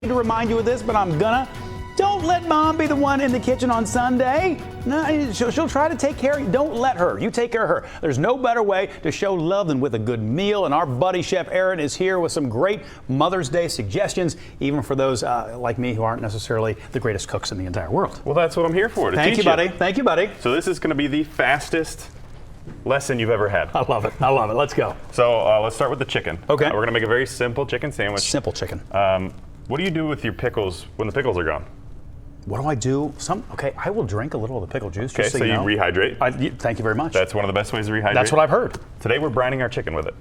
to remind you of this, but I'm gonna. Don't let mom be the one in the kitchen on Sunday. No, she'll try to take care of you. Don't let her. You take care of her. There's no better way to show love than with a good meal. And our buddy Chef Aaron is here with some great Mother's Day suggestions, even for those like me who aren't necessarily the greatest cooks in the entire world. Well, that's what I'm here for, to teach you. Thank you, buddy. Thank you, buddy. So this is going to be the fastest lesson you've ever had. I love it. I love it. Let's go. So let's start with the chicken. Okay. We're going to make a very simple chicken sandwich. Simple chicken. What do you do with your pickles when the pickles are gone? What do I do? Okay, I will drink a little of the pickle juice. Okay, just so you know. rehydrate. Thank you very much. That's one of the best ways to rehydrate. That's what I've heard. Today we're brining our chicken with it.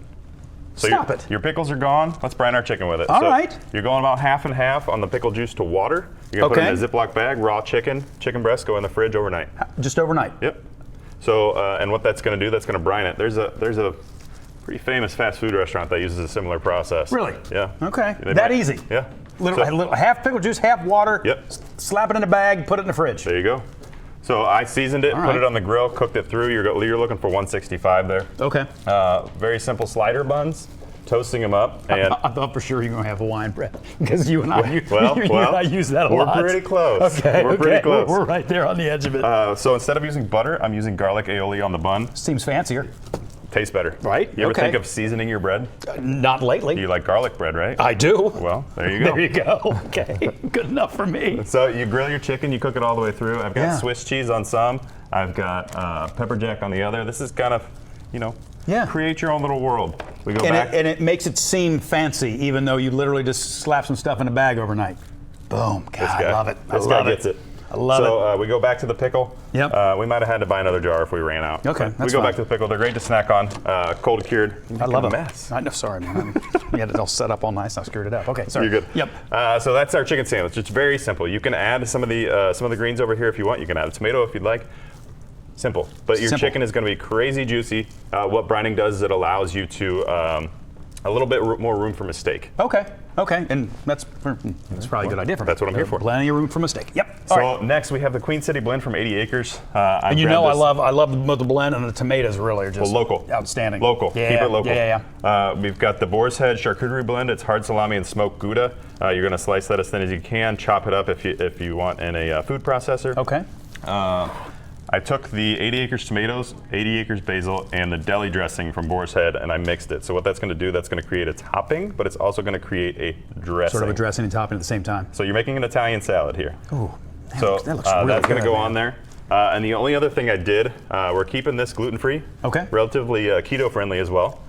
So Stop it. Your pickles are gone. Let's brine our chicken with it. All right. You're going about half and half on the pickle juice to water. You're going to put it in a Ziploc bag, raw chicken breast, go in the fridge overnight. Just overnight? Yep. So, and what that's going to do, that's going to brine it. There's a pretty famous fast food restaurant that uses a similar process. Really? Yeah. Okay. That easy? Yeah. Little half pickle juice, half water. Yep. Slap it in a bag, put it in the fridge. There you go. So I seasoned it, put it on the grill, cooked it through. You're looking for 165 there. Okay. Very simple slider buns, toasting them up. And I thought for sure you were going to have Hawaiian bread because you and I use that a lot. We're pretty close. Okay. We're pretty close. We're right there on the edge of it. So instead of using butter, I'm using garlic aioli on the bun. Seems fancier. Tastes better. Right. You ever think of seasoning your bread? Not lately. You like garlic bread, right? I do. Well, there you go. There you go. Okay. Good enough for me. So you grill your chicken, you cook it all the way through. I've got Swiss cheese on some. I've got pepper jack on the other. This is kind of, create your own little world. We go back. And it makes it seem fancy, even though you literally just slap some stuff in a bag overnight. Boom. God, I love it. This guy gets it. I love it. So we go back to the pickle. Yep. We might have had to buy another jar if we ran out. Okay, we go back to the pickle. They're great to snack on. Cold cured. I love a it. mess. I know. Sorry, man. We had it all set up all nice. I screwed it up. Okay, sorry. You're good. Yep. So that's our chicken sandwich. It's very simple. You can add some of the greens over here if you want. You can add a tomato if you'd like. Simple. But your chicken is going to be crazy juicy. What brining does is it allows you to a little bit more room for mistake. Okay. And that's probably a good idea for me. That's what I'm here for. Plenty of room for mistake. Yep. So next we have the Queen City Blend from 80 Acres. And I love the blend, and the tomatoes really are just local. Outstanding. Local. Yeah, keep it local. Yeah. We've got the Boar's Head Charcuterie Blend. It's hard salami and smoked Gouda. You're going to slice that as thin as you can. Chop it up if you want in a food processor. Okay. I took the 80 Acres tomatoes, 80 Acres basil, and the deli dressing from Boar's Head, and I mixed it. So what that's going to do, that's going to create a topping, but it's also going to create a dressing. Sort of a dressing and topping at the same time. So you're making an Italian salad here. Ooh, that looks really that's going to go on there. And the only other thing I did, we're keeping this gluten-free. Okay. Relatively keto-friendly as well.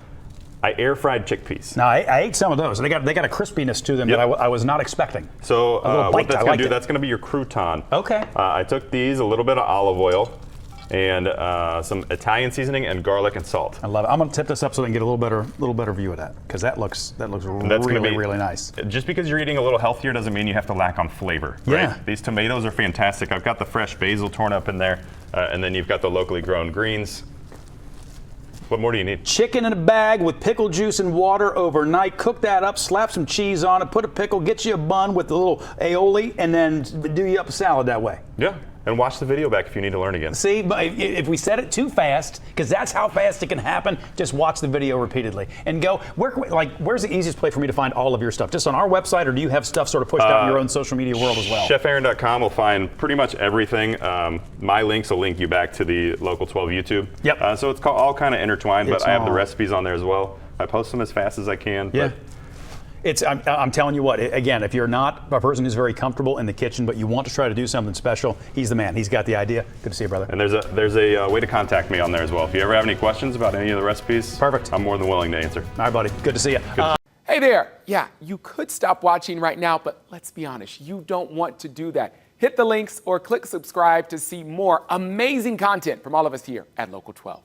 I air-fried chickpeas. Now, I ate some of those. They got a crispiness to them that I was not expecting. So what that's going to do, that's going to be your crouton. Okay. I took these, a little bit of olive oil, and some Italian seasoning and garlic and salt. I love it. I'm going to tip this up so I can get a little better view of that, because that looks really nice. Just because you're eating a little healthier doesn't mean you have to lack on flavor. Right? Yeah. These tomatoes are fantastic. I've got the fresh basil torn up in there, and then you've got the locally grown greens. What more do you need? Chicken in a bag with pickle juice and water overnight. Cook that up, slap some cheese on it, put a pickle, get you a bun with a little aioli, and then do you up a salad that way. Yeah. And watch the video back if you need to learn again. See, but if we said it too fast, because that's how fast it can happen, just watch the video repeatedly and go. Where's the easiest place for me to find all of your stuff? Just on our website, or do you have stuff sort of pushed out in your own social media world as well? ChefAaron.com will find pretty much everything. My links will link you back to the Local 12 YouTube. Yep. So it's all kind of intertwined, but I have the recipes on there as well. I post them as fast as I can. Yeah. I'm telling you what, again, if you're not a person who's very comfortable in the kitchen, but you want to try to do something special, he's the man. He's got the idea. Good to see you, brother. And there's a way to contact me on there as well. If you ever have any questions about any of the recipes, perfect. I'm more than willing to answer. All right, buddy. Good to see you. Hey there. Yeah, you could stop watching right now, but let's be honest, you don't want to do that. Hit the links or click subscribe to see more amazing content from all of us here at Local 12.